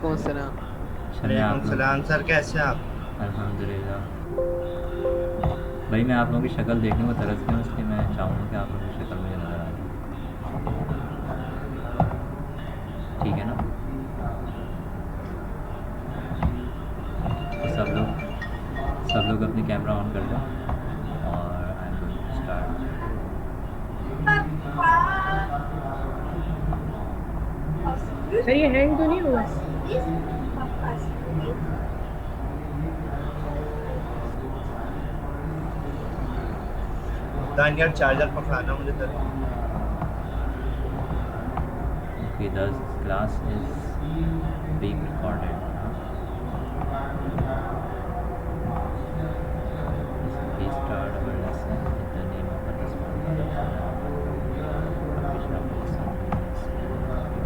वालेकुम अस्सलाम। चलिए आप वालेकुम लोग। सलाम सर, कैसे हैं आप? अल्हम्दुलिल्लाह। भाई मैं आप लोगों की शक्ल देखने को तरस गया हूँ, इसलिए मैं चाहूँगा कि आप लोगों की शक्ल मुझे नज़र आ जाए। ठीक है ना? तो सब लोग अपने कैमरा ऑन कर दें और I am going to start. Sir ये हैंग तो नहीं होगा? दानियार चार्जर पकड़ाना मुझे जरा। Okay, the class is being recorded. We start our lesson in the name of Allah subhanahu wa ta'ala. Rabbi shrah li sadri wa yassir li amri.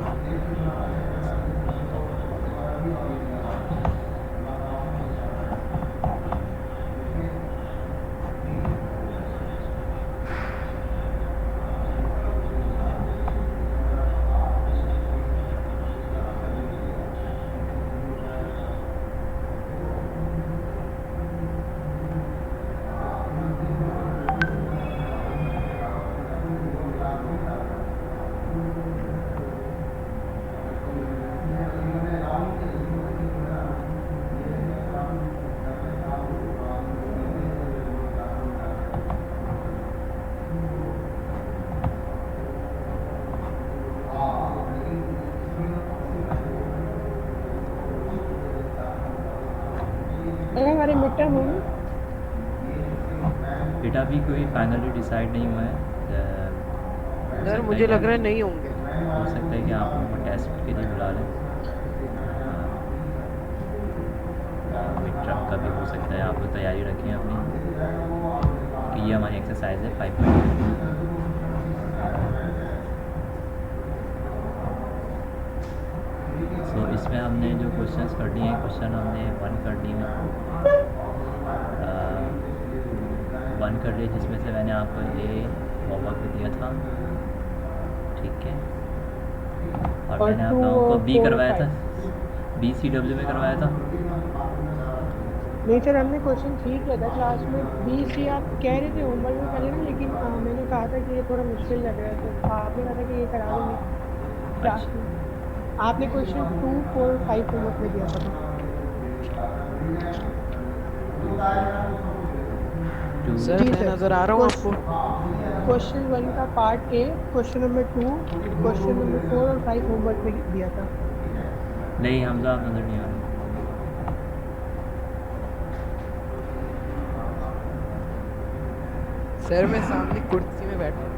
Sir हमारे mid term होंगे। बेटा अभी कोई फाइनली डिसाइड नहीं हुआ है। हो sir सकता है मुझे कि लग रहा है नहीं होंगे। हो सकता है कि आप लोगों को टेस्ट के लिए बुला लें। मिड टर्म का भी हो सकता है। आप लोग तैयारी रखें अपनी, कि ये हमारी एक्सरसाइज है 5.2। सो इसमें हमने जो क्वेश्चंस कर लिए हैं, क्वेश्चन हमने 1 कर लिए हैं, 1 कर लिए, जिसमें से मैंने आपको ये होमवर्क दिया था। ठीक है, और और मैंने आप 2 लोगों को और बी 4 और करवाया था, 5। BCW में करवाया था। नहीं सर हमने क्वेश्चन ठीक किया था क्लास में। 20 आप कह रहे थे होमवर्क में कर लेना, लेकिन मैंने कहा था कि ये थोड़ा मुश्किल लग रहा है, तो आपने कहा था कि ये करा देंगे क्लास अच्छा, में। आपने क्वेश्चन 2, 4 और 5 होमवर्क में दिया था। टू। सर जी मैं सर। नज़र आ रहा हूँ आपको। क्वेश्चन 1 का part A, question number 2, question number 4 और 5 होमवर्क में दिया था। नहीं हमजा, आप नज़र नहीं आ रहे। सर मैं सामने कुर्सी में बैठा हूँ।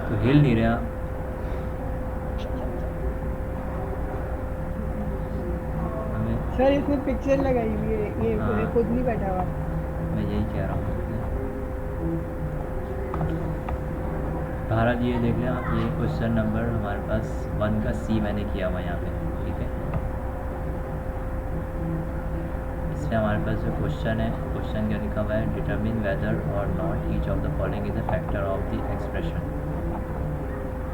तो हिल नहीं रहा। हमें, सर इसमें पिक्चर लगाई हुई है, ये हाँ खुद नहीं बैठा हुआ। मैं यही कह रहा हूँ। बहरहाल ये देख लें आप, ये क्वेश्चन नंबर हमारे पास 1 का सी मैंने किया हुआ यहाँ पे। ठीक है, इसमें हमारे पास जो क्वेश्चन है, क्वेश्चन क्या लिखा हुआ है, डिटरमिन वेदर और not each of the following is a factor of the expression.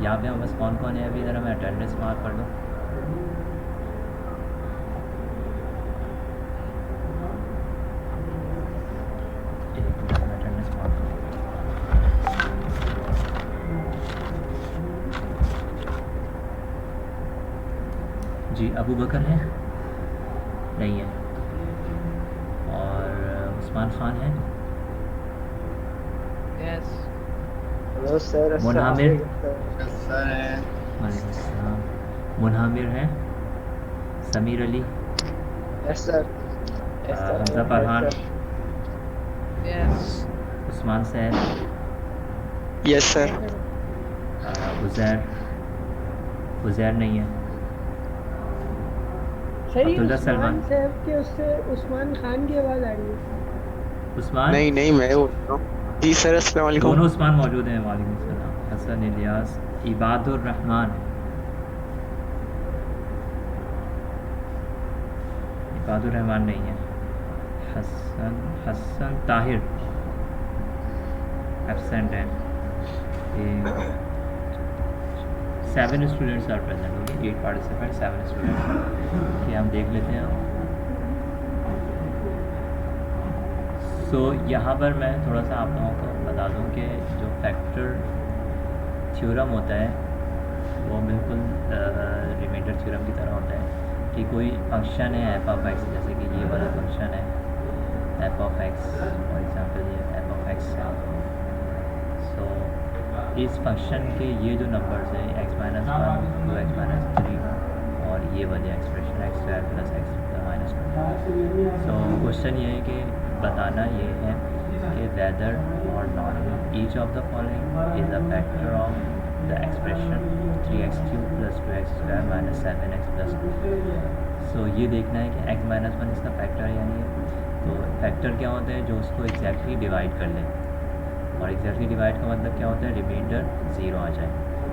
यहाँ पे हम बस कौन कौन है अभी, ज़रा मैं अटेंडेंस मार्क कर दूँ। एक मिनट में अटेंडेंस मार्क करूँ। जी, अबू बकर है? नहीं है। और उस्मान खान है? यस। हेलो सर, अस्सलाम मुनहामिर? वालेकुम सर। यस सर है। वालेकुम अस्सलाम। मुनहामिर है? Sameer Ali? Yes sir. Yes Hamza sir. Yes Farhan? Sir. Yes. Usman Saeed? Yes sir. Yes sir. Uzair? Uzair नहीं है। सर ये अब्दुल्ला उस्मान सलमान? साहब के उससे उस्मान खान की आवाज़ आ रही है। उस्मान? नहीं नहीं, मैं बोल रहा हूँ। जी सर, अस्सलाम वालेकुम। दोनों उस्मान मौजूद हैं। वालेकुम सलाम। हसन, इलियास, इबादुर रहमान? इबादुर रहमान नहीं है। हसन, हसन ताहिर एब्सेंट है। 7 students are present, okay, 8 participant, 7 students. देख लेते हैं हम। सो यहाँ पर मैं थोड़ा सा आप लोगों को बता दूँ कि जो फैक्टर थ्योरम होता है वो बिल्कुल रिमाइंडर थ्योरम की तरह होता है कि कोई फंक्शन है एफ ऑफ एक्स, जैसे कि ये वाला फंक्शन है F of x, for example ये एफ ऑफ एक्स है। सो इस फंक्शन के ये जो नंबर्स हैं एक्स माइनस 1, 2 एक्स माइनस 3 और ये वाली expression x square plus x minus 1। So question ये है कि बताना ये है कि वेदर और not each of the following is a factor of the expression 3x³ plus 2x square minus 7x plus 2। सो ये देखना है कि x माइनस 1 इसका फैक्टर है या नहीं है। तो फैक्टर क्या होता है, जो उसको एग्जैक्टली डिवाइड कर ले, और एग्जैक्टली डिवाइड का मतलब क्या होता है, रिमाइंडर 0 आ जाए।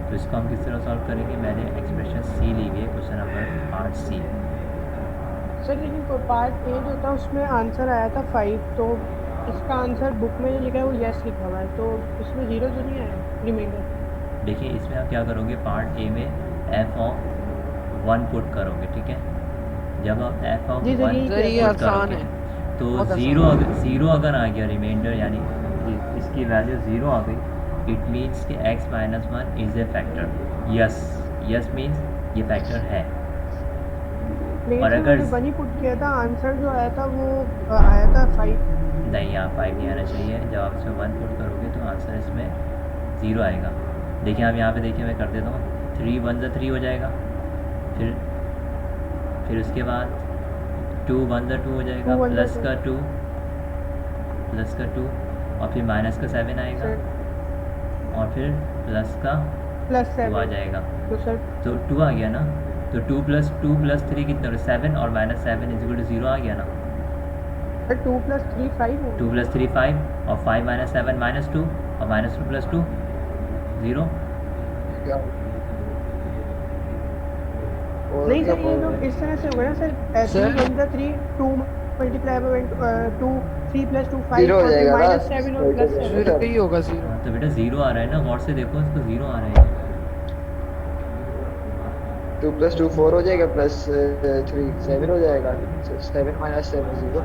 तो इसको हम किस तरह सॉल्व करेंगे, मैंने एक्सप्रेशन सी ली हुई है, question number part C. Sir लेकिन पार्ट ए जो था उसमें आंसर आया था 5, तो इसका आंसर बुक में जो लिखा है वो यस लिखा हुआ है, तो इसमें 0 तो नहीं आया रिमाइंडर। देखिए इसमें आप क्या करोगे, पार्ट ए में एफ ऑफ 1 पुट करोगे, ठीक है। जब आप एफ ऑफ जी, 1 सर ये पुट आसान करोगे है, तो बहुत आसान ज़ीरो अगर आ गया रिमाइंडर, यानी इसकी वैल्यू 0 आ गई, इट मीन्स कि x minus 1 is a factor. Yes means ये फैक्टर है। लेकिन और सर अगर मैंने बनी पुट किया था, आंसर जो आया था वो आया था 5। नहीं, यहाँ 5 नहीं आना चाहिए। जब आप इसमें 1 पुट करोगे तो आंसर इसमें 0 आएगा। देखिए आप यहाँ पे देखिए, मैं कर देता हूँ, 3 1 ज़ा 3 हो जाएगा, फिर उसके बाद 2 1 ज़ा 2 हो जाएगा, 2 1 प्लस ज़ा का 2 और फिर माइनस का 7 आएगा, और फिर प्लस का प्लस 2 आ 7। जाएगा। तो सर तो 2 आ गया ना, तो 2 प्लस 3 कितना हो, 7 और माइनस 7 इक्वल टू 0 आ गया ना। 2 प्लस 3 5 हो 2 प्लस 3 5 और 5 माइनस 7 माइनस 2 और माइनस 2 प्लस 2 0। नहीं सर, ये लोग इस तरह से होगा ना सर, 3 1 ज़ा 3, 2 मल्टीप्लाई बाय 2, 3 प्लस 2 5 0 हो और फिर जाएगा ना, माइनस 7 और प्लस 7। फिर ही होगा 0। हाँ, तो बेटा 0 आ रहा है ना, गौर से देखो इसको, 0 आ रहा है। 2 प्लस 2 4 हो जाएगा, प्लस 3 7 हो जाएगा, 7 माइनस 7 0।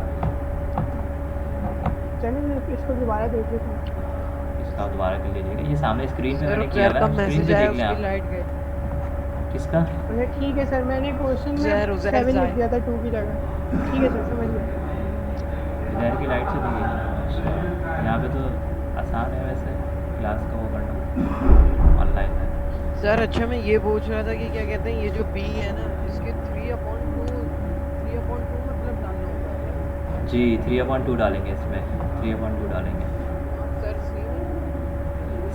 चलिए मैं इसको दोबारा देख लेता हूँ। इसका दोबारा कर लीजिएगा, ये सामने स्क्रीन पे सर मैंने किया उजैर हुआ का है, स्क्रीन मैसेज पे आया, देख लें उसकी आप। लाइट गई। किसका? मतलब ठीक है सर, मैंने क्वेश्चन उजैर में 7 लिख जाए। दिया था 2 की जगह। ठीक है सर, समझ गया। इधर की लाइट से देखिए, यहाँ पे तो आसान है वैसे क्लास का वो करना ऑनलाइन में। सर अच्छा मैं ये पूछ रहा था कि क्या कहते हैं, ये जो b है ना, इसके 3/2 मतलब डालना होगा जी 3/2 डालेंगे इसमें, 3/2 डालेंगे। सर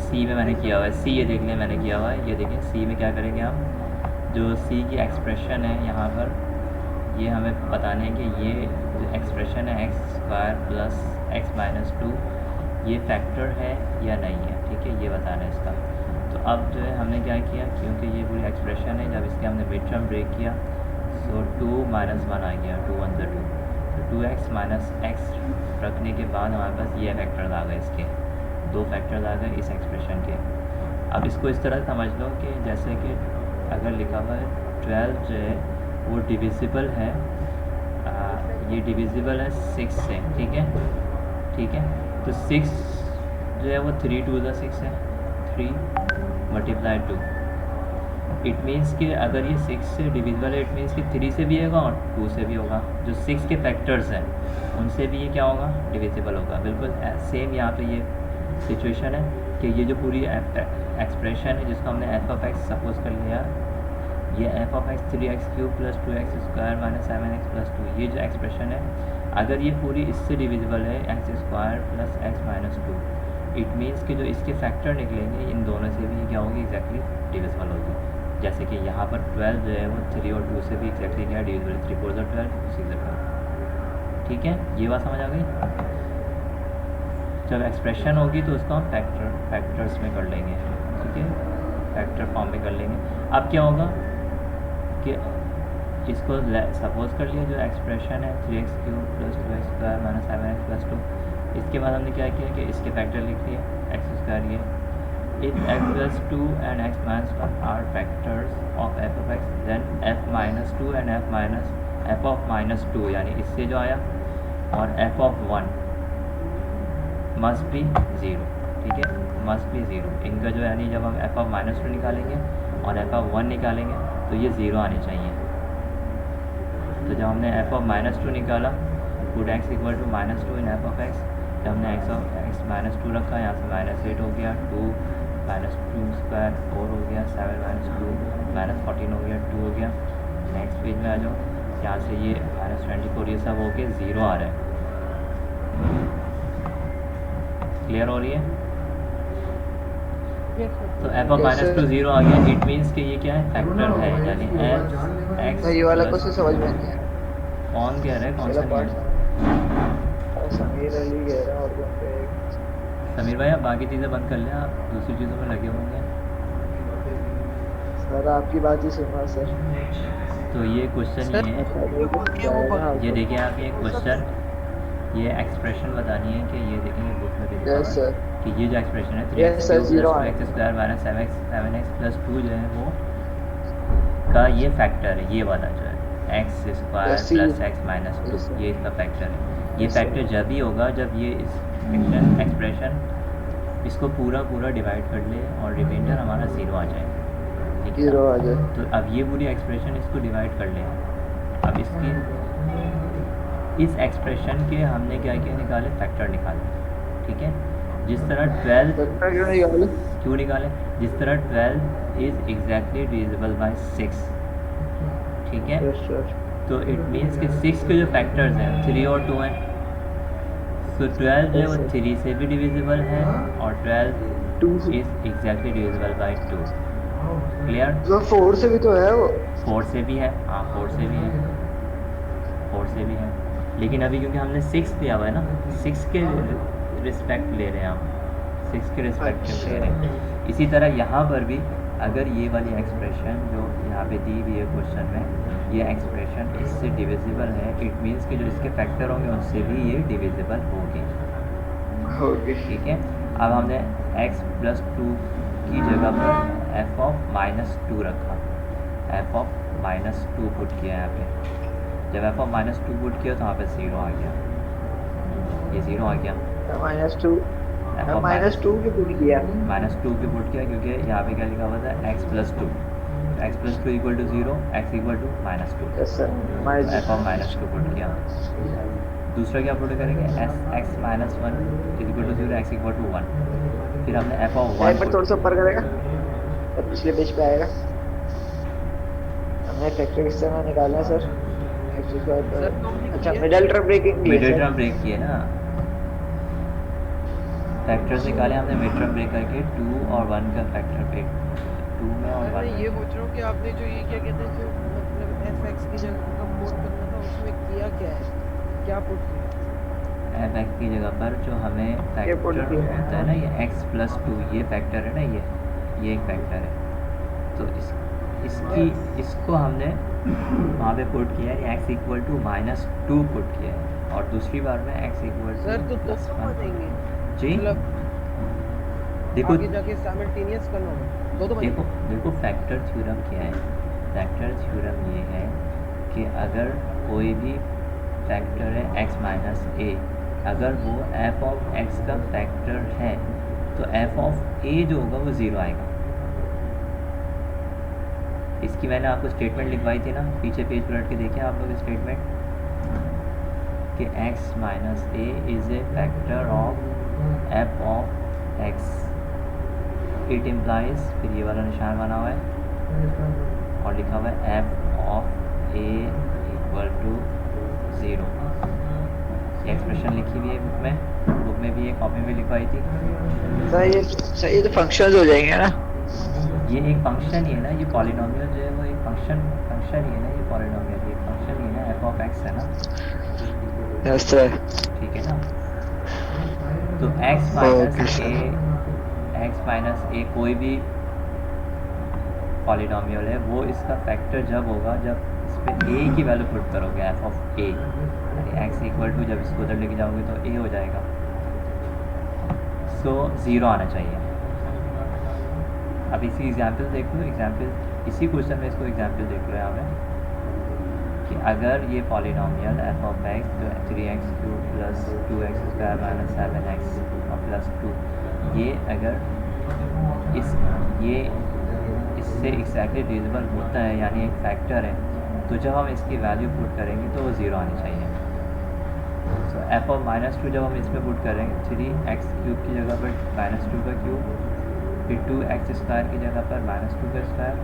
सी में मैंने किया हुआ है, सी ये देख लें मैंने किया हुआ है, ये देखें सी में क्या करेंगे हम, जो सी की एक्सप्रेशन है यहाँ पर, ये हमें बताने हैं कि ये जो एक्सप्रेशन है x square plus x minus 2 ये फैक्टर है या नहीं है, ठीक है, ये बताना है इसका। तो अब जो है हमने क्या किया, क्योंकि ये पूरी एक्सप्रेशन है, जब इसके हमने मिड टर्म ब्रेक किया सो 2 माइनस 1 आ गया, 2 1 ज़ा 2, तो 2x माइनस एक्स रखने के बाद हमारे पास ये फैक्टर्स आ गए, इसके 2 फैक्टर्स आ गए इस एक्सप्रेशन के। अब इसको इस तरह समझ लो कि जैसे कि अगर लिखा हुआ है 12 जो है वो डिविजिबल है, ये डिविजिबल है 6 से, ठीक है, ठीक है। तो 6 जो है वो 3 2 ज़ा 6 है, 3 मल्टीप्लाई 2। इट मीन्स कि अगर ये 6 से डिविजिबल है, इट मीन्स कि 3 से भी होगा और 2 से भी होगा। जो 6 के फैक्टर्स हैं उनसे भी ये क्या होगा, डिविजिबल होगा। बिल्कुल सेम यहाँ पे ये सिचुएशन है कि ये जो पूरी एक्सप्रेशन है जिसको हमने एफ ऑफ एक्स सपोज कर लिया, ये F of x 3x³ plus 2x square minus 7x plus 2, ये जो एक्सप्रेशन है अगर ये पूरी इससे डिविजिबल है x square plus x minus 2, it means कि जो इसके फैक्टर निकलेंगे इन दोनों से भी क्या होगी, एग्जैक्टली डिविजिबल होगी। जैसे कि यहाँ पर 12 जो है वो 3 और 2 से भी एग्जैक्टली क्या है, डिविजिबल, 3 4 ज़ा 12, 6 ज़ा 12, ठीक है, ये बात समझ आ गई। जब एक्सप्रेशन होगी तो उसको हम फैक्टर्स में कर लेंगे, ठीक है, फैक्टर फॉर्म में कर लेंगे। अब क्या होगा कि इसको सपोज कर लिया जो एक्सप्रेशन है 3x³ plus 2x square minus 7x plus 2, इसके बाद हमने क्या किया कि इसके फैक्टर लिख लिए एक्स स्क्वायर, ये if x plus 2 and x minus 1 are factors of f of x, then f minus 2 and f minus F of minus to यानी इससे जो आया, और F of one must be zero, ठीक है, मस्ट बी ज़ीरो। इनका जो यानी जब हम एफ ऑफ माइनस टू निकालेंगे और एफ ऑफ वन निकालेंगे तो ये ज़ीरो आनी चाहिए। तो जब हमने एफ ऑफ माइनस टू निकाला, put X equal to minus two in F of X, जब हमने X of X minus two रखा, यहाँ से माइनस एट हो गया, two minus two square four हो गया, सेवन माइनस टू माइनस 14 हो गया, टू हो गया। नेक्स्ट पेज में आ जाओ, यहाँ से ये माइनस 24 ये सब हो के ज़ीरो आ रहा है। क्लियर हो रही है? Yes sir. तो F of Yes, minus sir. Two zero आ गया, इट मीन्स कि ये क्या है, फैक्टर है, यानी एफ एक्स ये वाला क्वेश्चन समझ में नहीं आया। कौन कह रहा है, कौन सा चलो नहीं है? और समीर अली कह रहा है, और कौन पे समीर भाई आप बाकी चीज़ें बंद कर लें, आप दूसरी चीज़ों में लगे होंगे। सर आपकी बात ही सुन रहा सर। तो ये क्वेश्चन सर, ये है, ये देखिए आप ये क्वेश्चन, ये एक्सप्रेशन बतानी है कि ये देखेंगे बुक में भी लिखा यस हुआ है सर। कि ये जो एक्सप्रेशन है Yes, sir, 0 है। 3x square minus 7x plus 2 जो है वो का ये फैक्टर है, ये वाला जो है एक्स स्क्वायर Yes, प्लस ये- एक्स माइनस Yes, 2, sir. ये इसका फैक्टर है। ये Yes, sir. फैक्टर जब ही होगा जब ये इस एक्सप्रेशन इसको पूरा पूरा डिवाइड कर ले और रिमाइंडर हमारा ज़ीरो आ जाए, ठीक है? 0 आ जाए। तो अब ये पूरी एक्सप्रेशन इसको डिवाइड कर लें। अब इसकी इस एक्सप्रेशन के हमने क्या क्या निकाले, फैक्टर निकाले, ठीक है? जिस तरह 12 फैक्टर क्यों नहीं निकाले? क्यों निकाले, जिस तरह 12 इज़ एग्जैक्टली डिविजिबल बाय 6, ठीक है? Yes sir. तो इट मीन्स कि 6 के जो फैक्टर्स हैं 3 और 2 हैं, तो 12 जो है वो Yes, sir. 3 से भी डिविजिबल है और 12 2 is exactly divisible by 2। Clear? तो 4 से भी तो है वो। 4 से भी है, हाँ 4 से भी है, 4 से भी है, लेकिन अभी क्योंकि हमने 6 दिया हुआ है ना, 6 के रिस्पेक्ट ले रहे हैं हम, 6 के रिस्पेक्ट में ले रहे हैं। इसी तरह यहाँ पर भी अगर ये वाली एक्सप्रेशन जो यहाँ पे दी हुई है क्वेश्चन में, ये एक्सप्रेशन इससे डिविजिबल है, इट मीन्स कि जो इसके फैक्टर होंगे उनसे भी ये डिविजिबल होगी, ओके। ठीक है? अब हमने x प्लस 2 की जगह पर एफ ऑफ माइनस 2 रखा, एफ ऑफ माइनस 2 पुट किया यहाँ पे। जब एफ ऑफ माइनस 2 पुट किया तो यहाँ पे 0 आ गया, ये 0 आ गया। -2 एफ ऑफ -2 की पुट किया। माइनस 2 की पुट किया क्योंकि यहाँ पे क्या लिखा हुआ था, x plus 2, x plus 2 equal to 0, x equal to minus 2, yes sir. F of minus 2 put किया। दूसरा क्या पुट करेंगे, x minus 1 equal to 0, x equal to 1। फिर हमने एफ ऑफ एक बार 1 थोड़ा सा ऊपर करेगा और पिछले पेज पे आएगा। हमने फैक्टर किस तरह निकाला है सर? सर, तो हमने अच्छा किया। मिडिल टर्म ब्रेकिंग की है मिड सर। टर्म ब्रेक किए ना, फैक्टर्स निकाले हमने मिड टर्म ब्रेक करके 2 और 1 का फैक्टर ब्रेक 2 में और सर, 1 मैं में। ये पूछ रहा हूँ कि आपने जो ये क्या कहते हैं, जो मतलब fx की जगह का पुट करना था, उसमें किया क्या है, क्या पुट किया? एफ एक्स की जगह पर जो हमें ये फैक्टर पुट किया है। होता है ना, ये x प्लस 2 ये फैक्टर है ना, ये एक फैक्टर है, तो इसको हमने वहाँ पे पुट किया है, x equal to minus 2 put किया है, और दूसरी बार में x इक्वल सर, टू तो प्लस दोनों आ जाएंगे, 1। जी मतलब देखो आगे जाके साइमल्टेनियस करना होगा, दो बन देखो देखो फैक्टर थ्योरम क्या है, फैक्टर थ्योरम ये है कि अगर कोई भी फैक्टर है x माइनस a, अगर वो f ऑफ x का फैक्टर है तो f ऑफ a जो होगा वो 0 आएगा। इसकी मैंने आपको स्टेटमेंट लिखवाई थी ना, पीछे पेज पलट के देखें आप लोग स्टेटमेंट कि x minus a is a factor of f of x, it implies, फिर ये वाला निशान बना हुआ है और लिखा हुआ है f of a equal to 0। ये एक्सप्रेशन लिखी हुई है बुक में भी है, कॉपी में लिखवाई थी। सर ये तो फंक्शंस हो जाएंगे ना? ये एक फंक्शन ही है ना, ये पॉलिनोमियल जो है वो एक फंक्शन ही है ना, ये पॉलिनोमियल ये फंक्शन ही है ना, f ऑफ x है ना, यस सर। ठीक है ना? तो x माइनस a कोई भी पॉलिनोमियल है, वो इसका फैक्टर जब होगा जब इस पे a की वैल्यू पुट करोगे, f ऑफ a, यानी x इक्वल टू जब इसको उधर लेके जाओगे तो a हो जाएगा, सो 0 आना चाहिए। अब इसी एग्जाम्पल देख लो, एग्जाम्पल इसी क्वेश्चन में इसको एग्जाम्पल देख लो यहाँ पे कि अगर ये पॉलिनोमियल एफ ऑफ एक्स जो 3x³ plus 2x² minus 7x और प्लस 2 ये अगर इससे एग्जैक्टली डिविजिबल होता है यानी एक फैक्टर है, तो जब हम इसकी वैल्यू पुट करेंगे तो वो 0 आनी चाहिए। सो एफ ऑफ -2 जब हम इसमें पुट करेंगे 3x³ की जगह पर -2 का क्यूब, फिर 2x² की जगह पर -2 का स्क्वायर,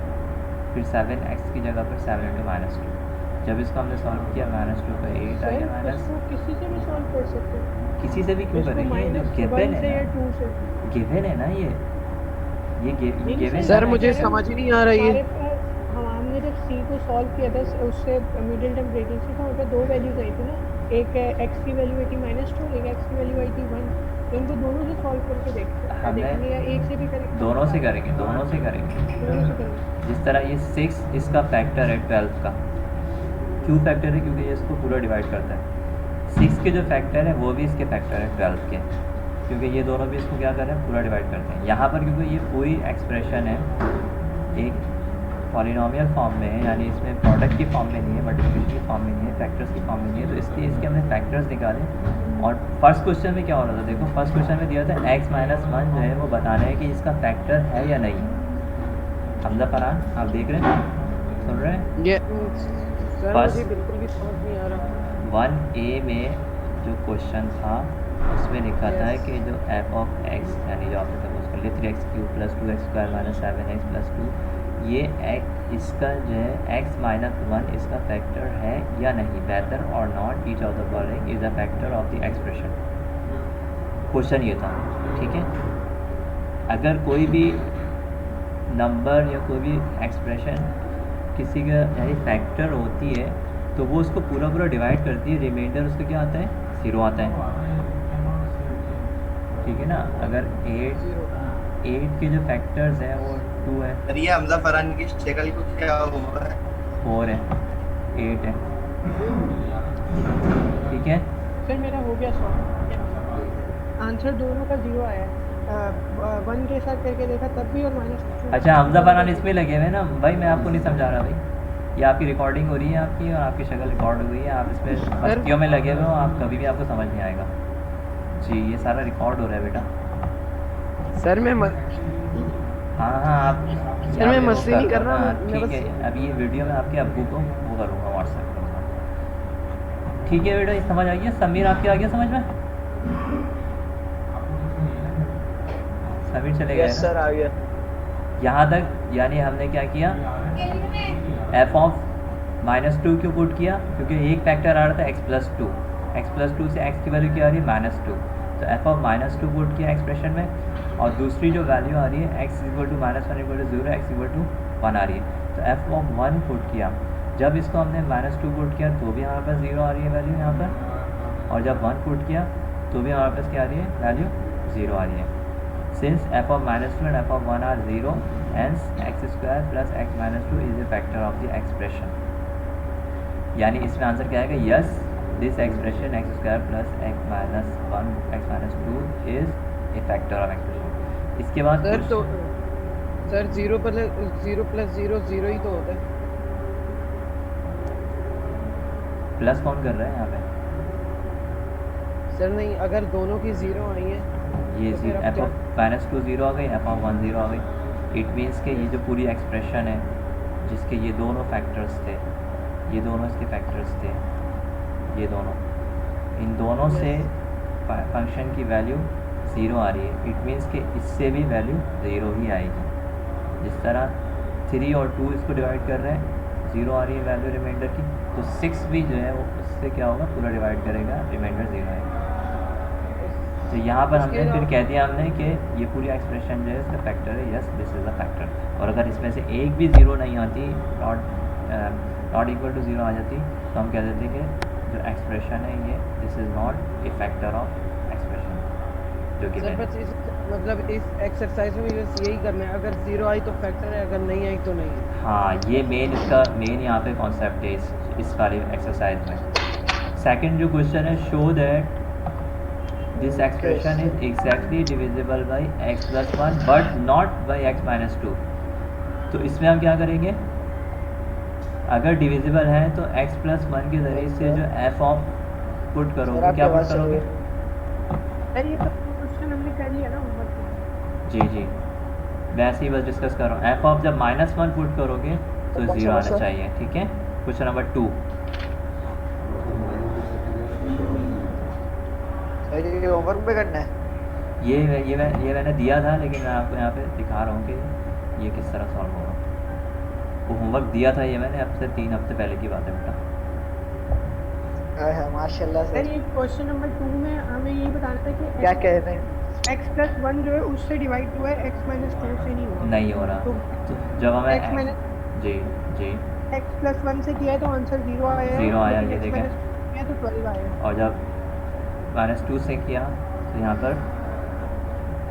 फिर 7x की जगह पर 7 × -2। जब इसको हमने सॉल्व किया -2 का 8 आ गया माइनस। किसी से भी सॉल्व कर सकते हैं, किसी से भी क्यों इसको करेंगे, ये -1 गिवन से है या ना, 2 से। गिवन है ना ये नहीं, गिवन। सर मुझे समझ ही नहीं आ रही है। हमारे पास हमने जब c को सॉल्व किया था उससे मिडिल टर्म रेडियंस से, तो वहाँ पे दो वैल्यूज आई थी ना, एक x की वैल्यू आई थी -2, एक x की वैल्यू आई थी 1। तो इनको दोनों से सॉल्व करके देखेंगे या एक से भी करेंगे? दोनों से करेंगे, दोनों से करेंगे। दोनों से करेंगे। जिस तरह ये 6 इसका फैक्टर है 12 का, क्यों फैक्टर है, क्योंकि ये इसको पूरा डिवाइड करता है। 6 के जो फैक्टर है वो भी इसके फैक्टर है 12 के, क्योंकि ये दोनों भी इसको क्या कर रहे हैं, पूरा डिवाइड करते हैं। यहाँ पर क्योंकि ये पूरी एक्सप्रेशन है एक पॉलिनोमियल फॉर्म में है, यानी इसमें प्रोडक्ट की फॉर्म में नहीं है, मल्टीप्लिकेशन की फॉर्म में नहीं है, फैक्टर्स की फॉर्म में नहीं है, तो इसलिए इसके हमने फैक्टर्स निकाले। और फर्स्ट क्वेश्चन में क्या हो रहा था, देखो फर्स्ट क्वेश्चन में दिया था x - 1 जो है वो बताना है कि इसका फैक्टर है या नहीं। हमजा फरहान आप देख रहे हैं, सुन रहे हैं? ये सर बस। मुझे बिल्कुल भी समझ नहीं आ रहा। 1A में जो क्वेश्चन था उसमें लिखा था कि जो f ऑफ x यानी जो आपने सपोज कर लिया 3x³ plus 2x² minus 7x plus 2, ये इसका जो है x - 1 इसका फैक्टर है या नहीं, वेदर और not each of the following is a factor of the expression. Question ये था, ठीक है। अगर कोई भी नंबर या कोई भी एक्सप्रेशन किसी का यानी फैक्टर होती है तो वो उसको पूरा पूरा डिवाइड करती है, रिमाइंडर उसका क्या आता है, 0 आता है, ठीक है ना। अगर 8 के जो फैक्टर्स हैं वो 2 है, अरे ये हमजा फरहान की शक्ल को क्या हुआ है? 4 है, 8 है, ठीक है। सर मेरा हो गया सॉल्व, आंसर दोनों का 0 आया है। 1 के साथ करके देखा तब भी और -2। अच्छा हमजा फरहान इसमें लगे हुए ना भाई, मैं आपको नहीं समझा रहा भाई, ये आपकी रिकॉर्डिंग हो रही है आपकी और आपकी शक्ल रिकॉर्ड हो गई है, आप इसमें मस्तियों में लगे हुए हो, आप कभी भी आपको समझ नहीं आएगा जी। ये सारा रिकॉर्ड हो रहा है बेटा। सर मैं हाँ आप सर मैं मस्ती नहीं कर रहा, हाँ, मैं ठीक है। अभी ये वीडियो में आपके अब्बू को वो करूँगा व्हाट्सएप करूँगा, ठीक है बेटा। ये समझ आ गया, समीर आपके आ गया समझ में? समीर चले गए यस सर आ गया। यहाँ तक, यानी हमने क्या किया, f ऑफ -2 क्यों पुट किया, क्योंकि एक फैक्टर आ रहा था x + 2, x + 2 से x की वैल्यू क्या आ रही है -2, तो f ऑफ -2 पुट किया एक्सप्रेशन में, और दूसरी जो वैल्यू आ रही है x = -1 = 0, x = 1 आ रही है, तो f ऑफ 1 पुट किया। जब इसको हमने -2 पुट किया तो भी हमारे पास 0 आ रही है वैल्यू यहाँ पर, और जब 1 पुट किया तो भी हमारे पास क्या आ रही है, वैल्यू 0 आ रही है। Since f of -2 and f of 1 are 0, hence x² plus x - 2 is a factor of the expression। यानी इसमें आंसर क्या आएगा, yes this expression x² plus x - 1 x - 2 is a factor of expression। इसके बाद sir तो sir 0 + 0 0 ही तो होता है। प्लस कौन कर रहा है यहाँ पे? सर नहीं, अगर दोनों की 0 आई है ये तो फिर अब f of -2 0 आ गई, f of 1 0 आ गई। इट मीन्स के ये जो पूरी एक्सप्रेशन है जिसके ये दोनों फैक्टर्स थे, ये दोनों इसके फैक्टर्स थे, ये दोनों, इन दोनों से फंक्शन की वैल्यू 0 आ रही है। इट मीन्स कि इससे भी वैल्यू 0 ही आएगी। जिस तरह 3 और 2 इसको डिवाइड कर रहे हैं, 0 आ रही है वैल्यू रिमाइंडर की, तो 6 भी जो है वो उससे क्या होगा, पूरा डिवाइड करेगा, रिमाइंडर 0 आएगा। तो यहाँ पर हमने फिर कह दिया हमने कि ये पूरी एक्सप्रेशन जो है इसका फैक्टर है, yes this is a factor. और अगर इसमें से एक भी 0 नहीं आती, नॉट इक्वल टू 0 आ जाती, तो हम कह देते कि जो एक्सप्रेशन है ये this is not a factor of expression जो कि सर बस इस मतलब इस एक्सरसाइज में बस यही करना है, अगर 0 आई तो फैक्टर है, अगर नहीं आई तो नहीं है। हाँ, ये इसका मेन यहाँ पे कॉन्सेप्ट है इस वाली एक्सरसाइज में। सेकंड जो क्वेश्चन है, show that this expression is exactly divisible by x + 1 but not by x - 2। तो इसमें हम क्या करेंगे, अगर डिविजिबल है तो x प्लस 1 के ज़रिए से जो f ऑफ पुट सर करोगे आपकी क्या पुट आवाज चल रही करोगे? है। सर ये तो क्वेश्चन हमने कर लिया ना होमवर्क में। जी जी, वैसे ही बस डिस्कस कर रहा हूँ। f ऑफ जब -1 पुट करोगे तो कौन सा 0 आना क्वेश्चन? चाहिए, ठीक है। Question number 2। सर ये होमवर्क में करना है। ये मैंने दिया था, लेकिन मैं आपको यहाँ पे दिखा रहा हूँ कि ये किस तरह सॉल्व होगा। वो होमवर्क दिया था ये मैंने, अब से 3 हफ्ते पहले की बात है बेटा। माशाल्लाह सर सर। ये क्वेश्चन नंबर 2 में हमें ये बताना था कि क्या कह रहे हैं? x प्लस 1 जो है उससे डिवाइड हुआ है, x माइनस 2 से नहीं हुआ। नहीं हो रहा, तो तो जब हमें x माइनस जी जी x प्लस 1 से किया है तो आंसर 0 आया है, 0 आया, लेकिन ये x देखें। माइनस 2 किया है तो 12 आया है। और जब -2 से किया तो यहाँ पर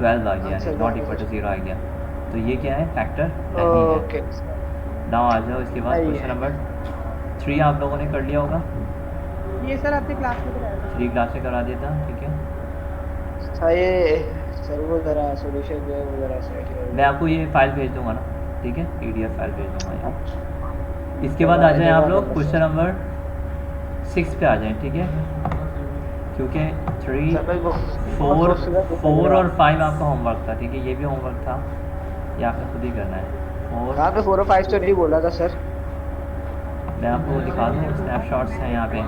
12 आ गया, आंसर नॉट इक्वल टू 0 आ गया। तो ये क्या है? फैक्टर नहीं है। ओके नाउ आ जाओ इसके बाद नहीं क्वेश्चन है। नंबर 3 आप लोगों ने कर लिया होगा। ये सर आपने क्लास में कराया था। 3 क्लास से करा देता, ठीक है। सर ये सर वो जरा सॉल्यूशन जो है वो जरा सेट कर मैं आपको ये फाइल भेज दूंगा ना, ठीक है, PDF फाइल भेज दूंगा यहाँ। इसके बाद आ जाएं आप लोग क्वेश्चन नंबर 6 पे आ जाएं, ठीक है, क्योंकि 3, 4 और 5 आपका होमवर्क था, ठीक है। ये भी होमवर्क था, ये आपने खुद ही करना है। 4 आपने 4 और 5 तो नहीं बोला था सर। मैं आपको दिखा दूँ, स्नैपशॉट्स हैं यहाँ पे।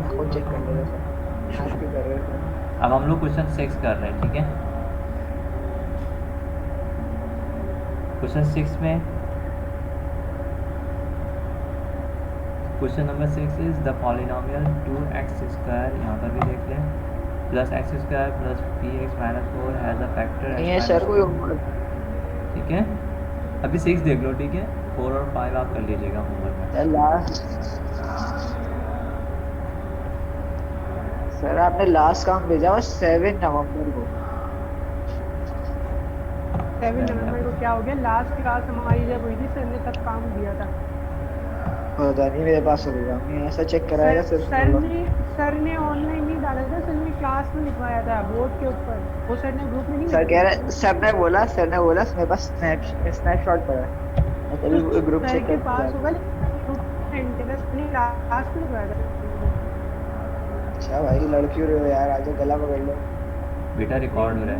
खुद चेक कर लेगा सर। आप क्यों कर रहे हो? अब हम लोग क्वेश्चन 6 कर रहे हैं, ठीक है। क्वेश्चन 6 में question number 6 is the polynomial 2x square, यहाँ पर भी देख लें, plus x square plus px minus 4 has a factor नहीं है सर कोई ठीक है। अभी 6 देख लो, ठीक है। 4 और 5 आप कर लीजिएगा होमवर्क में। सर आपने लास्ट काम भेजा हुआ 7 नवंबर को। 7 नवंबर को क्या हो गया? लास्ट क्लास हमारी जब हुई थी सर ने तब काम दिया था। पता नहीं मेरे पास होगा, मैं ऐसा चेक कराएगा सर। सर ने ऑनलाइन नहीं डाला था, सर ने क्लास में लिखवाया था बोर्ड के ऊपर। वो सर ने ग्रुप में नहीं सर कह रहे, सर ने बोला मेरे पास स्नैपशॉट पड़ा है। मैं तभी ग्रुप सर चेक के कर पास होगा, लेकिन ग्रुप में इंटरेस्ट नहीं, क्लास में लिखवाया था। अच्छा भाई लड़की हो यार, आजो गला पकड़ लो। बेटा रिकॉर्ड हो रहा है।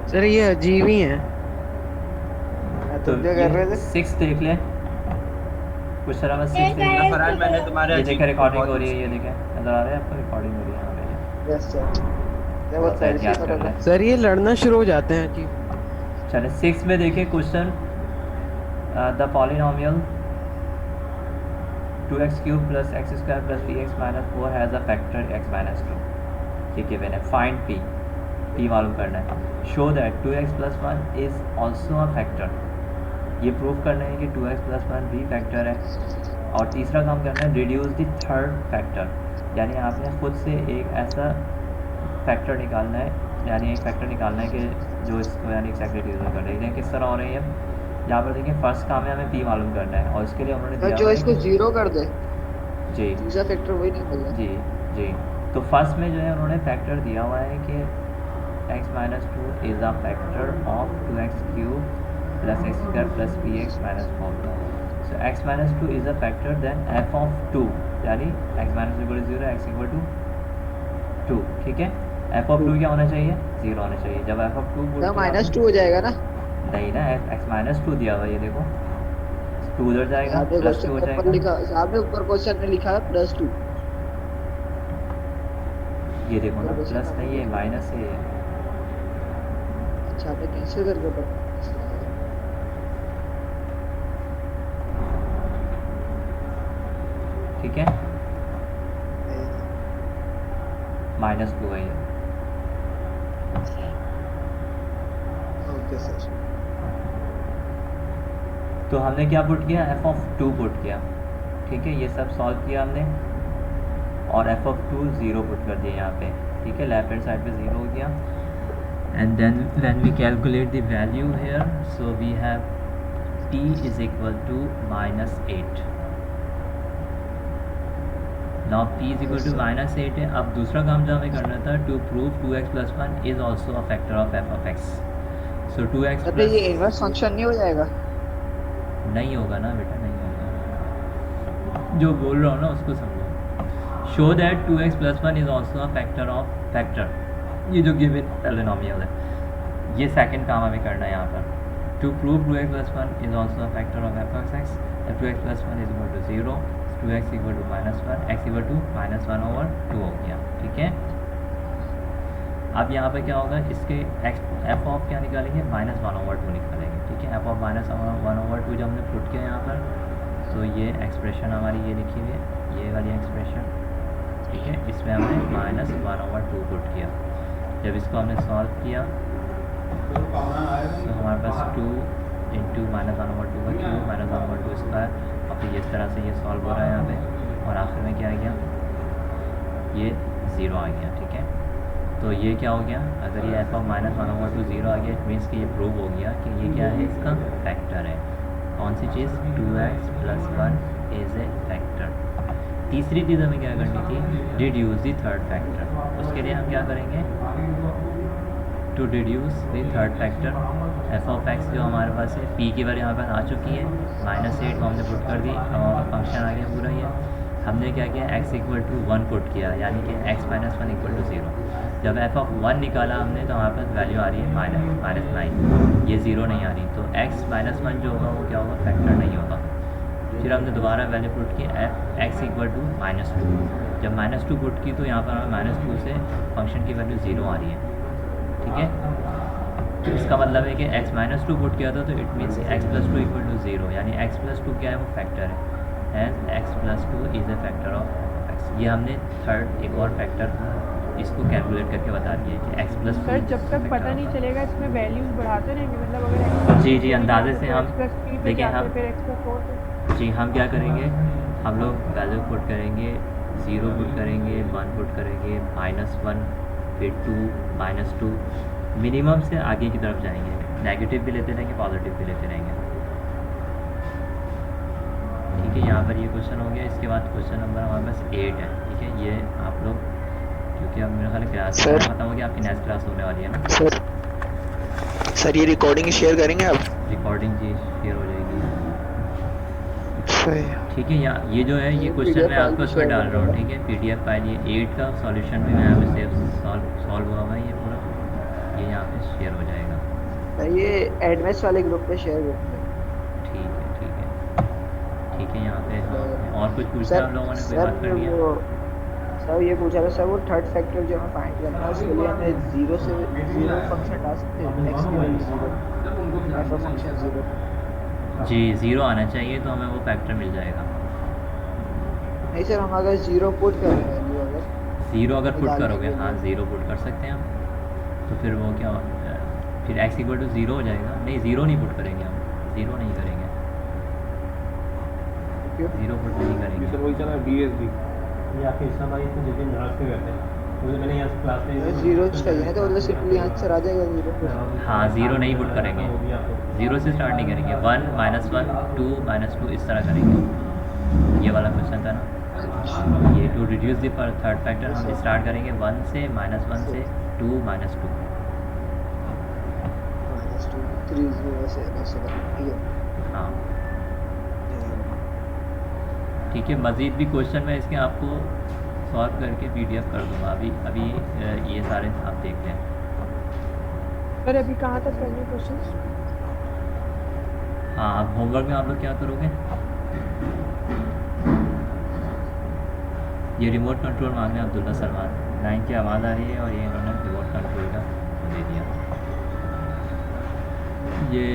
सर ये अजीब ही है। तो तुम जो कर रहे थे 6 देख ले, क्वेश्चन नंबर 6 देख ले। फरहान मैंने तुम्हारे ये अजीब देखें रिकॉर्डिंग बहुत हो रही है, ये देखें नजर आ रहा है आपको, रिकॉर्डिंग हो रही है यहाँ पे। Yes sir. जब वो थोड़ा सा एहतियात कर लें। सर ये लड़ना शुरू हो जाते हैं अजीब। चले 6 में देखें question, the polynomial 2x cube plus x square plus px minus 4 has a factor x minus 2, ठीक है। मैंने फाइंड p मालूम करना है। Show that 2x plus 1 is also a factor, ये प्रूव करना है कि 2x प्लस 1 भी फैक्टर है। और तीसरा काम करना है रिड्यूस द थर्ड फैक्टर, यानी आपने खुद से एक ऐसा फैक्टर निकालना है, यानी एक फैक्टर निकालना है कि जो इसको यानी एक्जैक्टली डिवाइड कर रही है। किस तरह हो रही है? यहाँ पर देखिए फर्स्ट काम है हमें p मालूम करना है, और इसके लिए उन्होंने दिया जो हुआ है इसको कि- 0 कर दे, जी दूसरा फैक्टर वही निकल रहा है। जी जी। तो फर्स्ट में जो है उन्होंने फैक्टर दिया हुआ है कि x minus 2 is a factor of 2x cube plus x square plus px minus 4। So x minus 2 is a factor, then f of 2 यानी x minus equal to 0, x equal to 2, ठीक है। f of 2 क्या होना चाहिए? 0 होना चाहिए। जब f of 2 तो -2 हो जाएगा ना? नहीं ना, x माइनस 2 दिया हुआ है, ये देखो 2 उधर जाएगा, आपने प्लस 2 हो क्वेश्चन ऊपर जाएगा। लिखा, आपने ऊपर क्वेश्चन में लिखा है +2। ये देखो ना, क्वेश्चन प्लस नहीं है, माइनस है। अच्छा आपने कैंसिल करके पढ़ा? ठीक है, -2 है ये। Okay sir. तो हमने क्या पुट किया? f ऑफ 2 पुट किया, ठीक है। ये सब सॉल्व किया हमने, और f ऑफ 2 0 पुट कर दिया यहाँ पे, ठीक है। लेफ्ट हैंड साइड पे 0 हो गया। And then when we calculate the value here, so we have t is equal to -8। Now p is equal to -8 है। अब दूसरा काम जो हमें करना था, to prove 2x plus 1 is also a factor of f of x। So 2x मतलब plus ये इनवर्स फंक्शन नहीं हो जाएगा? नहीं होगा ना बेटा, नहीं होगा। जो बोल रहा हूँ ना उसको समझो। Show that 2x plus 1 is also a factor of factor, ये जो गिवन पॉलिनोमियल है, ये सेकंड काम हमें करना है यहाँ पर। To prove 2x plus 1 is also a factor of F of X, 2x plus 1 is equal to 0, 2x equal to -1, x equal to -1/2 हो गया, ठीक है। अब यहाँ पर क्या होगा, इसके एफ ऑफ क्या निकालेंगे, -1/2 निकालेंगे, ठीक है। एफ ऑफ -1/2 जब हमने पुट किया यहाँ पर, तो ये एक्सप्रेशन हमारी ये लिखी हुई है, ये वाली एक्सप्रेशन, ठीक है। इसमें हमने -1/2 पुट किया। जब इसको हमने सॉल्व किया तो हमारे पास 2 इंटू -1/2 का क्यूब -1/2 स्क्वायर, और फिर इस तरह से ये सॉल्व हो रहा है यहाँ पे, और आखिर में क्या आ गया, ये 0 आ गया, ठीक है। तो ये क्या हो गया, अगर ये एफ ऑफ -1/2 0 आ गया, इट मीन्स कि ये प्रूव हो गया कि ये क्या है, इसका फैक्टर है। कौन सी चीज़, 2x plus 1 is a factor. तीसरी चीज़ हमें क्या करनी थी, डिड्यूस दी थर्ड फैक्टर। उसके लिए हम क्या करेंगे, to deduce the third factor, F of X जो हमारे पास है, पी की वैल्यू हमारे पास आ चुकी है, -8 को हमने पुट कर दी, और फंक्शन आ गया पूरा ये। हमने क्या किया, x इक्वल टू 1 पुट किया, यानी कि x माइनस 1 इक्वल टू 0। जब एफ ऑफ 1 निकाला हमने, तो हमारे पास वैल्यू आ रही है -9, ये 0 नहीं आ रही, तो x माइनस 1 जो होगा वो क्या होगा, फैक्टर नहीं होगा। फिर हमने दोबारा वैल्यू पुट की, x इक्वल टू -2। जब -2 पुट की, तो यहाँ पर हमें -2 से फंक्शन की वैल्यू 0 आ रही है, ठीक है। तो इसका मतलब है कि x -2 पुट किया था, तो it means x plus 2 equal to 0, यानी x प्लस 2 क्या है, वो फैक्टर है, and x plus 2 is a factor of x। ये हमने थर्ड एक और फैक्टर इसको कैलकुलेट करके बता दिया कि x प्लस 2। सर जब तक पता नहीं चलेगा इसमें वैल्यूज बढ़ाते रहेंगे, मतलब अगर x जी अंदाजे से हम देखिए, हम फिर x प्लस 4 पे जी हम क्या करेंगे, हम लोग वैल्यू पुट करेंगे, 0 पुट करेंगे, 1 पुट करेंगे, -1, फिर 2, -2, मिनिमम से आगे की तरफ जाएंगे, नेगेटिव भी लेते रहेंगे, पॉजिटिव भी लेते रहेंगे, ठीक है। यहाँ पर ये क्वेश्चन हो गया। इसके बाद क्वेश्चन नंबर हमारे पास 8 है, ठीक है। ये आप लोग, क्योंकि अब मेरा ख्याल क्लास खत्म हो गया, आपकी नेक्स्ट क्लास होने वाली है ना सर ये रिकॉर्डिंग शेयर करेंगे आप? रिकॉर्डिंग जी शेयर हो जाएगी, सही, ठीक है। यहाँ ये जो है, ये क्वेश्चन मैं आपको उसमें डाल रहा हूँ, ठीक है। PDF फाइल, ये 8 का सॉल्यूशन भी मैं यहाँ पे सॉल्व हुआ हुआ है, ये पूरा ये यहाँ पे शेयर हो जाएगा। ये एडमिस वाले ग्रुप पे शेयर करते हैं। ठीक है ठीक है। यहाँ पे हाँ, और कुछ पूछना है आप लोगों ने, कोई बात करनी है? सर ये पूछा था सर, वो थर्ड फैक्टर जो हमें फाइंड करना है, उसके लिए हमें 0 से 0 फंक्शन डाल सकते हैं, x की वैल्यू 0, f फंक्शन 0। जी 0 आना चाहिए, तो हमें वो फैक्टर मिल जाएगा। नहीं सर, हम अगर 0 पुट कर रहे हैं, अगर 0 अगर पुट करोगे, हाँ 0 पुट कर सकते हैं हम, तो फिर वो क्या, फिर x इक्वल टू 0 हो जाएगा। नहीं 0 नहीं पुट करेंगे हम, 0 नहीं करेंगे, 0 पुट नहीं करेंगे। सर वही चला DSB, ये आपके हिसाब भाई तो जितने नाक पे करते हैं, तो मैंने यहाँ क्लास में 0 चाहिए, तो उधर सिंपली आंसर आ जाएगा 0। हाँ 0 नहीं पुट करेंगे, 0 से स्टार्ट नहीं करेंगे, 1, -1, 2, -2 इस तरह करेंगे। ये वाला क्वेश्चन था ना, ये to reduce the third factor, हम स्टार्ट करेंगे 1 से, -1 से, 2, -2। -2, 3, 0 से ऐसे करेंगे, हाँ ठीक है। मज़ीद भी क्वेश्चन मैं इसके आपको सॉल्व करके PDF कर दूँगा। अभी ये सारे आप देख लें। सर अभी कहाँ तक करने क्वेश्चंस? हाँ अब होमवर्क में आप लोग क्या करोगे, ये रिमोट कंट्रोल मांगे अब्दुल्ला सलमान, 9 की आवाज़ आ रही है, और ये इन्होंने रिमोट कंट्रोल का दे दिया। ये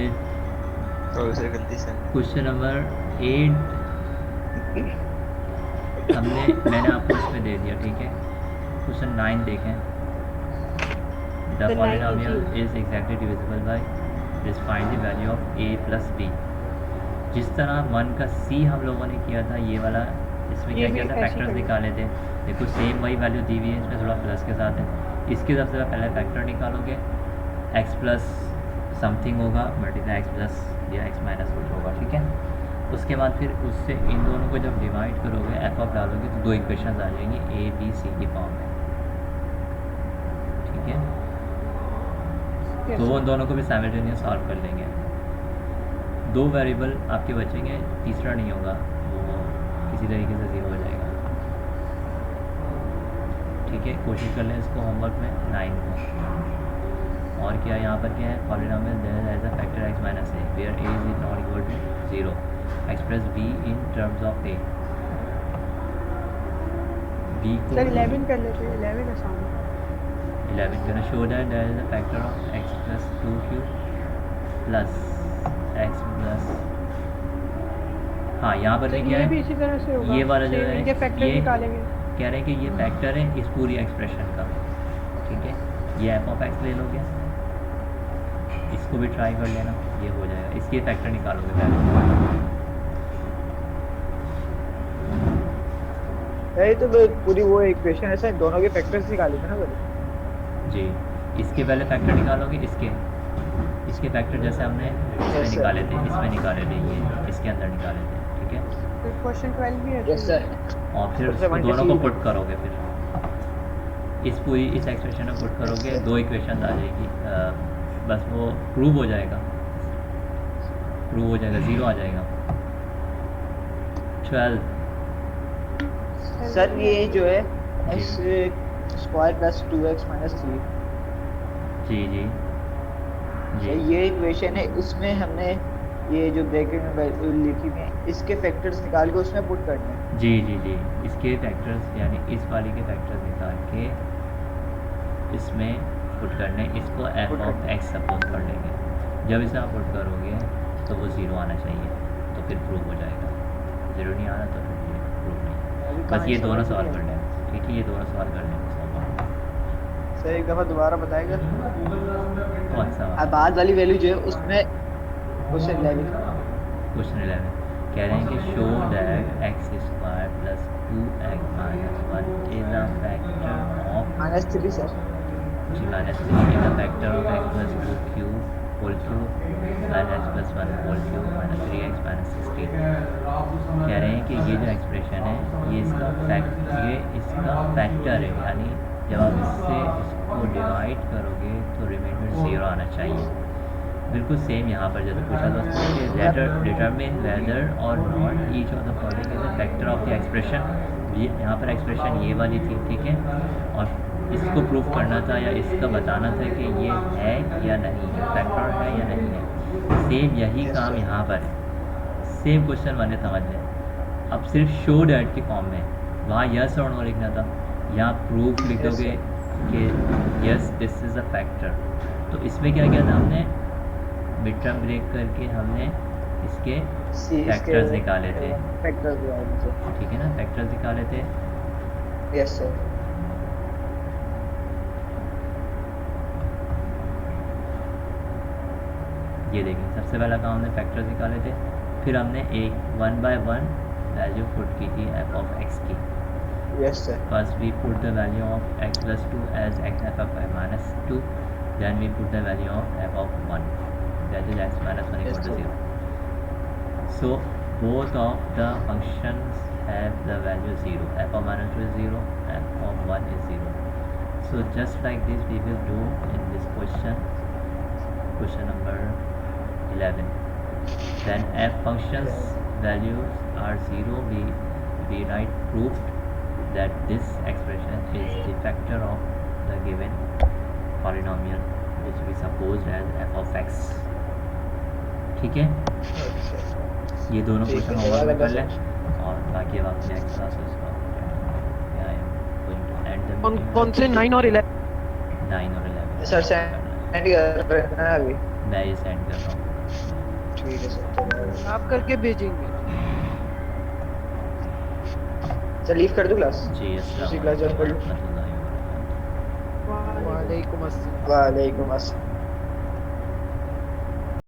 क्वेश्चन नंबर 8 मैंने आपको इसमें दे दिया, ठीक है। क्वेश्चन 9 देखें, the polynomial is exactly divisible by this, find the value of a plus b। जिस तरह 1 का c हम लोगों ने किया था, ये वाला इसमें क्या किया था, फैक्टर्स निकाले थे। देखो सेम वही वैल्यू दी हुई है, इसमें थोड़ा प्लस के साथ है। इसके सबसे पहले फैक्टर निकालोगे, x प्लस समथिंग होगा, मल्टीप्लाई x प्लस या x माइनस कुछ होगा, ठीक है। उसके बाद फिर उससे इन दोनों को जब डिवाइड करोगे, एफ ऑफ डालोगे, तो 2 इक्वेशंस आ जाएंगी A B C की फॉर्म में, ठीक है। तो वो उन दोनों को भी साइमल्टेनियस सॉल्व कर लेंगे। 2 वेरिएबल आपके बचेंगे, तीसरा नहीं होगा, वो किसी तरीके से 0 हो जाएगा। ठीक है, कोशिश कर लें इसको होमवर्क में 9 को। और क्या यहाँ पर क्या है, polynomial there as a factor x minus A where a is not equal to 0 express b in terms of a। b को सर 11 कर लेते हैं, 11 आसान है। 11 gonna show that there is a factor of x plus 2q plus x plus, हाँ यहाँ पर sir क्या ये भी है, इसी तरह से होगा, ये वाला जो Same है इनके फैक्टर ये निकालेंगे। कह रहे हैं कि ये फैक्टर है इस पूरी एक्सप्रेशन का। ठीक है, ये एफ ऑफ एक्स ले लोगे, इसको भी ट्राई कर लेना, ये हो जाएगा, इसके फैक्टर निकालोगे पहले। यही तो पूरी वो इक्वेशन है सर, दोनों के फैक्टर्स निकाले थे ना पहले। जी, इसके पहले फैक्टर निकालोगे, इसके फैक्टर जैसे हमने इसमें Yes, sir. निकाले थे, इसमें निकाले थे, ये इसके अंदर निकाले थे। ठीक है, फिर क्वेश्चन 12 भी है। Yes sir. और फिर सबसे उसको one दोनों को decision. पुट करोगे, फिर इस एक्सप्रेशन में पुट करोगे, 2 इक्वेशन आ जाएगी, बस वो प्रूव हो जाएगा, 0 आ जाएगा। 12 सर ये जो है x square plus 2x minus 3, जी जी जी ये इक्वेशन है, इसमें हमने ये जो ब्रैकेट में लिखी हुई है इसके फैक्टर्स निकाल के उसमें पुट करने हैं। जी जी जी, इसके फैक्टर्स यानी इस वाली के फैक्टर्स निकाल के इसमें पुट करने, इसको एफ Put ऑफ करने। एक्स सपोज कर लेंगे। जब इसे आप पुट करोगे तो वो 0 आना चाहिए, तो फिर प्रूव हो जाएगा। 0 नहीं आना तो फिर ये प्रूव नहीं। अभी बस कहाँ ये है, दोनों समझ सवाल नहीं कर आया। लें, ठीक है, ये दोनों सवाल कर लें। सर एक दफ़ा दोबारा बताएगा। कौन सा अब बाद वाली वैल्यू जो है उसमें क्वेश्चन 11 क्वेश्चन 11 कह रहे हैं कि show that X square plus 2x minus 1 is a factor of minus 3 sir. जी minus 3 is a factor of x plus 2q whole cube minus x plus 1 whole cube minus 3x minus 16। कह रहे हैं कि ये जो expression है ये इसका फैक्टर है, यानी जब आप इसको डिवाइड करोगे तो रिमाइंडर 0 आना चाहिए। बिल्कुल सेम यहाँ पर जैसे पूछा था उसको कि डिटरमिन वेदर और not each of the following is a factor of the expression. ये यहाँ पर एक्सप्रेशन ये वाली थी, ठीक है, और इसको प्रूफ करना था या इसका बताना था कि ये है या नहीं है, फैक्टर है या नहीं है। सेम यही काम यहाँ पर है, सेम क्वेश्चन मैंने समझ लें। अब सिर्फ शो डैट के फॉर्म में, वहाँ यस और नो लिखना था, यहाँ प्रूफ लिख दोगे कि yes this is a factor. तो इसमें क्या किया था हमने, मिड टर्म ब्रेक करके हमने इसके फैक्टर्स निकाले थे, फैक्टर्स निकाले थे। ठीक है ना, फैक्टर्स निकाले थे। Yes sir. ये देखिए, सबसे पहला काम हमने फैक्टर्स निकाले थे, फिर हमने एक 1 by 1 वैल्यू पुट की थी एफ ऑफ एक्स की। Yes sir. First we put the value of x plus 2 as x f of y minus 2, then we put the value of f of 1, that is x minus 1 equal to 0. So both of the functions have the value 0, f of minus 2 is 0, f of 1 is 0. So just like this we will do in this question number 11. Then f functions values are 0, we write proved that this expression is the factor of the given polynomial which we supposed as f of x. ठीक है, ये दोनों ठीक है, question homework में कर लगा लें और बाकी अब आप नेक्स्ट क्लासेस का कौन से 9 और 11? 9 और 11 सर सेंड कर रहे हैं ना अभी। मैं ये सेंड कर रहा हूँ। ठीक है सर। आप करके भेजेंगे। सर लीव कर दूं क्लास? जी दूसरी क्लास ज्वाइन कर लूं? वालेकुम अस्सलाम। वालेकुम अस्सलाम।